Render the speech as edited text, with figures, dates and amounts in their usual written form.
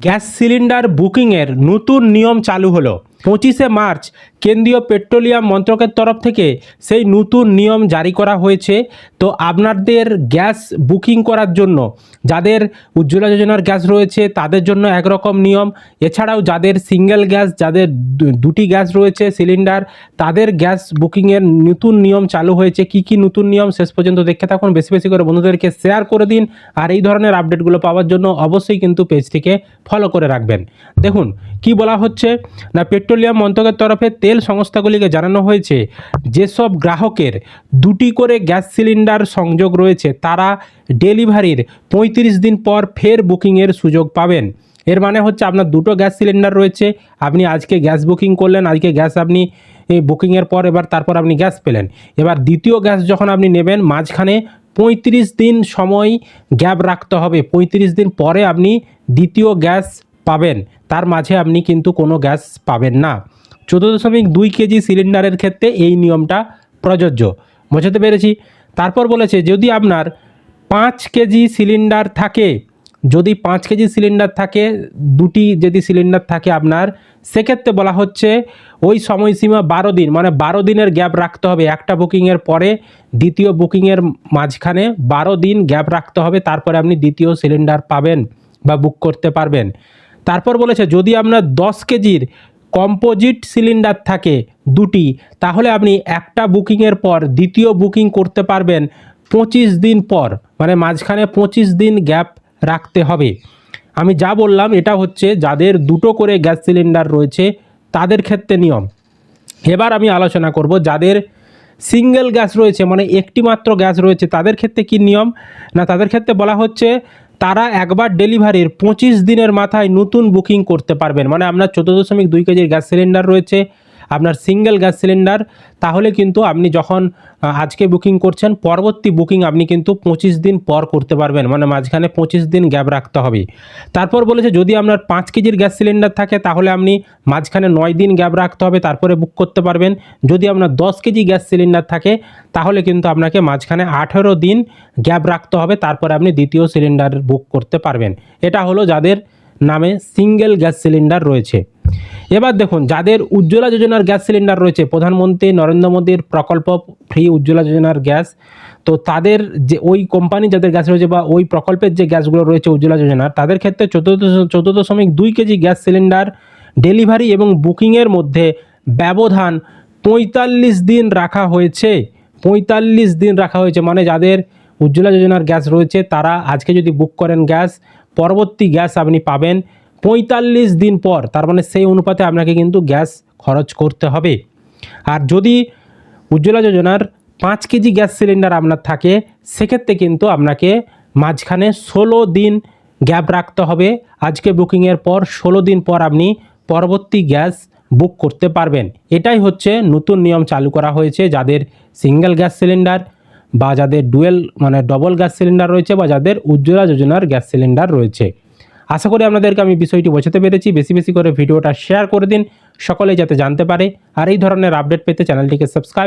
Gas cylinder বুকিংয়ের নতুন নিয়ম চালু হলো 25শে মার্চ। কেন্দ্রীয় পেট্রোলিয়াম মন্ত্রকের তরফ থেকে সেই নতুন নিয়ম জারি করা হয়েছে। তো আপনাদের গ্যাস বুকিং করার জন্য যাদের উজ্জ্বলা যোজনার গ্যাস রয়েছে তাদের জন্য একরকম নিয়ম, এছাড়াও যাদের সিঙ্গেল গ্যাস, যাদের দুটি গ্যাস রয়েছে সিলিন্ডার, তাদের গ্যাস বুকিংয়ের নতুন নিয়ম চালু হয়েছে। কি কি নতুন নিয়ম শেষ পর্যন্ত দেখতে থাকুন, বেশি বেশি করে বন্ধুদেরকে শেয়ার করে দিন। আর এই ধরনের আপডেটগুলো পাওয়ার জন্য অবশ্যই কিন্তু পেজটিকে ফলো করে রাখবেন। দেখুন কি বলা হচ্ছে না, পেট্রোলিয়াম মন্ত্রকের তরফে তেল সংস্থাগুলিকে জানানো হয়েছে যেসব গ্রাহকের দুটি করে গ্যাস সিলিন্ডার সংযোগ রয়েছে তারা ডেলিভারির 35 দিন পর ফের বুকিংয়ের সুযোগ পাবেন। এর মানে হচ্ছে আপনার দুটো গ্যাস সিলিন্ডার রয়েছে, আপনি আজকে গ্যাস বুকিং করলেন, আজকে গ্যাস আপনি এই বুকিংয়ের পর তারপর আপনি গ্যাস পেলেন। এবার দ্বিতীয় গ্যাস যখন আপনি নেবেন মাঝখানে 35 দিন সময় গ্যাপ রাখতে হবে। 35 দিন পরে আপনি দ্বিতীয় গ্যাস পাবেন, তার মাঝে আপনি কিন্তু কোনো গ্যাস পাবেন না। 14.2 কেজি সিলিন্ডারের ক্ষেত্রে এই নিয়মটা প্রযোজ্য। বোঝাতে পেরেছি? তারপর বলেছে যদি আপনার 5 কেজি সিলিন্ডার থাকে, যদি 5 কেজি সিলিন্ডার থাকে, দুটি যদি সিলিন্ডার থাকে আপনার, সেক্ষেত্রে বলা হচ্ছে ওই সময়সীমা 12 দিন, মানে 12 দিনের গ্যাপ রাখতে হবে। একটা বুকিংয়ের পরে দ্বিতীয় বুকিংয়ের মাঝখানে 12 দিন গ্যাপ রাখতে হবে, তারপরে আপনি দ্বিতীয় সিলিন্ডার পাবেন বা বুক করতে পারবেন। তারপর বলেছে যদি আপনার 10 কেজির কম্পোজিট সিলিন্ডার থাকে দুটি, তাহলে আপনি একটা বুকিংয়ের পর দ্বিতীয় বুকিং করতে পারবেন 25 দিন পর, মানে মাঝখানে 25 দিন গ্যাপ রাখতে হবে। আমি যা বললাম এটা হচ্ছে যাদের দুটো করে গ্যাস সিলিন্ডার রয়েছে তাদের ক্ষেত্রে নিয়ম। এবার আমি আলোচনা করব যাদের সিঙ্গেল গ্যাস রয়েছে, মানে একটি মাত্র গ্যাস রয়েছে, তাদের ক্ষেত্রে কি নিয়ম না, তাদের ক্ষেত্রে বলা হচ্ছে তারা একবার ডেলিভারির 25 দিনের মাথায় নতুন বুকিং করতে পারবেন। মানে আপনার 14.2 কেজির গ্যাস সিলিন্ডার রয়েছে, আপনার সিঙ্গেল গ্যাস সিলিন্ডার, তাহলে কিন্তু আপনি যখন আজকে বুকিং করছেন পরবর্তী বুকিং আপনি কিন্তু 25 দিন পর করতে পারবেন, মানে মাঝখানে 25 দিন গ্যাপ রাখতে হবে। তারপর বলেছে যদি আপনার 5 কেজির গ্যাস সিলিন্ডার থাকে তাহলে আপনি মাঝখানে 9 দিন গ্যাপ রাখতে হবে, তারপরে বুক করতে পারবেন। যদি আপনার 10 কেজি গ্যাস সিলিন্ডার থাকে তাহলে কিন্তু আপনাকে মাঝখানে 18 দিন গ্যাপ রাখতে হবে, তারপরে আপনি দ্বিতীয় সিলিন্ডার বুক করতে পারবেন। এটা হলো যাদের নামে সিঙ্গেল গ্যাস সিলিন্ডার রয়েছে। এবার দেখুন যাদের উজ্জ্বলা যোজনার গ্যাস সিলিন্ডার রয়েছে, প্রধানমন্ত্রী নরেন্দ্র মোদীর প্রকল্প ফ্রি উজ্জ্বলা যোজনার গ্যাস, তো তাদের যে ওই কোম্পানি যাদের গ্যাস রয়েছে বা ওই প্রকল্পের যে গ্যাসগুলো রয়েছে উজ্জ্বলা যোজনার, তাদের ক্ষেত্রে 14.2 কেজি গ্যাস সিলিন্ডার ডেলিভারি এবং বুকিংয়ের মধ্যে ব্যবধান 45 দিন রাখা হয়েছে। 45 দিন রাখা হয়েছে, মানে যাদের উজ্জ্বলা যোজনার গ্যাস রয়েছে তারা আজকে যদি বুক করেন গ্যাস, পরবর্তী গ্যাস আপনি পাবেন 45 দিন পর, তার মানে সেই অনুপাতে আপনাকে কিন্তু গ্যাস খরচ করতে হবে। আর যদি উজ্জ্বলা যোজনার 5 কেজি গ্যাস সিলিন্ডার আপনার থাকে সেক্ষেত্রে কিন্তু আপনাকে মাঝখানে 16 দিন গ্যাপ রাখতে হবে। আজকে বুকিংয়ের পর 16 দিন পর আপনি পরবর্তী গ্যাস বুক করতে পারবেন। এটাই হচ্ছে নতুন নিয়ম চালু করা হয়েছে যাদের সিঙ্গেল গ্যাস সিলিন্ডার বা যাদের ডুয়েল মানে ডবল গ্যাস সিলিন্ডার রয়েছে বা যাদের উজ্জ্বলা যোজনার গ্যাস সিলিন্ডার রয়েছে। আশা করি আপনাদেরকে আমি বিষয়টি বোঝাতে পেরেছি। বেশি বেশি করে ভিডিওটা শেয়ার করে দিন, সকলেই যাতে জানতে পারে। আর এই ধরনের আপডেট পেতে চ্যানেলটিকে সাবস্ক্রাইব